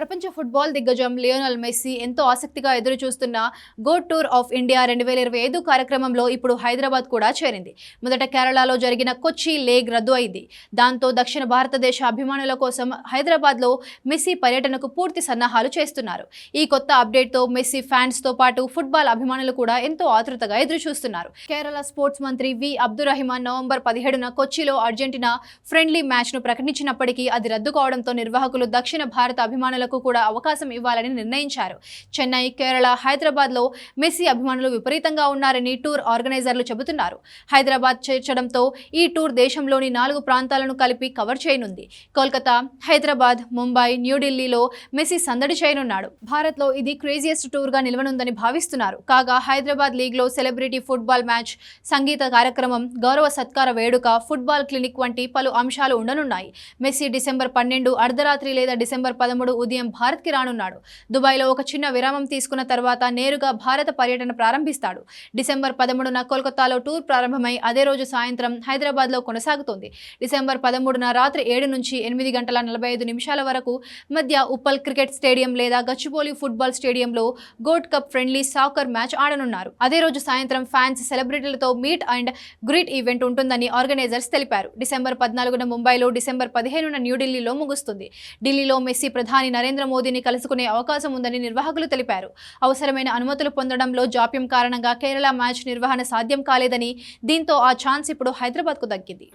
ప్రపంచ ఫుట్బాల్ దిగ్గజం Lionel Messi ఎంతో ఆసక్తిగా ఎదురు చూస్తున్న గోట్ టూర్ ఆఫ్ ఇండియా 2025 కార్యక్రమంలో ఇప్పుడు హైదరాబాద్ కూడా చేరింది. మొదట కేరళలో జరిగిన కొచ్చి లేగ్ రద్దు అయింది. దాంతో దక్షిణ భారతదేశ అభిమానుల కోసం హైదరాబాద్లో మెస్సీ పర్యటనకు పూర్తి సన్నాహాలు చేస్తున్నారు. ఈ కొత్త అప్డేట్తో మెస్సీ ఫ్యాన్స్తో పాటు ఫుట్బాల్ అభిమానులు కూడా ఎంతో ఆతృతగా ఎదురు చూస్తున్నారు. కేరళ స్పోర్ట్స్ మంత్రి వి అబ్దుర్రహిమాన్ నవంబర్ 17న కొచ్చిలో అర్జెంటీనా ఫ్రెండ్లీ మ్యాచ్ను ప్రకటించినప్పటికీ అది రద్దు కావడంతో నిర్వాహకులు దక్షిణ భారత అభిమానులకు కూడా అవకాశం ఇవ్వాలని నిర్ణయించారు. చెన్నై, కేరళ, హైదరాబాద్లో మెస్సీ అభిమానులు విపరీతంగా ఉన్నారని టూర్ ఆర్గనైజర్లు చెబుతున్నారు. హైదరాబాద్ చేర్చడంతో ఈ టూర్ దేశంలోని 4 ప్రాంతాలను కలిపి కవర్ చేయనుంది. కోల్కతా, హైదరాబాద్, ముంబై, న్యూఢిల్లీలో మెస్సీ సందడి చేయనున్నాడు. భారత్లో ఇది క్రేజియస్ట్ టూర్గా నిలవనుందని భావిస్తున్నారు. కాగా హైదరాబాద్ లీగ్లో సెలబ్రిటీ ఫుట్బాల్ మ్యాచ్, సంగీత కార్యక్రమం, గౌరవ సత్కార వేడుక, ఫుట్బాల్ క్లినిక్ వంటి పలు అంశాలు ఉండనున్నాయి. మెస్సీ డిసెంబర్ 12 అర్ధరాత్రి లేదా డిసెంబర్ 13 ఉదయం భారత్కి రానున్నాడు. దుబాయ్లో ఒక చిన్న విరామం తీసుకున్న తర్వాత నేరుగా భారత పర్యటన ప్రారంభిస్తాడు. డిసెంబర్ 13న కోల్కతాలో టూర్ ప్రారంభమై అదే రోజు సాయంత్రం హైదరాబాద్లో కొనసాగుతుంది. డిసెంబర్ 13న రాత్రి 7 నుంచి 8 గంటల 45 నిమిషాల వరకు మధ్య ఉప్పల్ క్రికెట్ స్టేడియం లేదా గచ్చిబౌలి ఫుట్బాల్ స్టేడియంలో gold cup friendly soccer match ఆడనున్నారు. అదే రోజు సాయంత్రం ఫ్యాన్స్, సెలబ్రిటీలతో మీట్ అండ్ గ్రీట్ ఈవెంట్ ఉంటుందని ఆర్గనైజర్స్ తెలిపారు. డిసెంబర్ 14న ముంబైలో, డిసెంబర్ 15న న్యూఢిల్లీలో ముగుస్తుంది. ఢిల్లీలో మెస్సీ ప్రధాని నరేంద్ర మోదీని కలుసుకునే అవకాశం ఉందని నిర్వాహకులు తెలిపారు. అవసరమైన అనుమతులు పొందడంలో జాప్యం కారణంగా కేరళ మ్యాచ్ నిర్వహణ సాధ్యం కాలేదని, దీంతో ఆ ఛాన్స్ ఇప్పుడు హైదరాబాద్కు దక్కింది.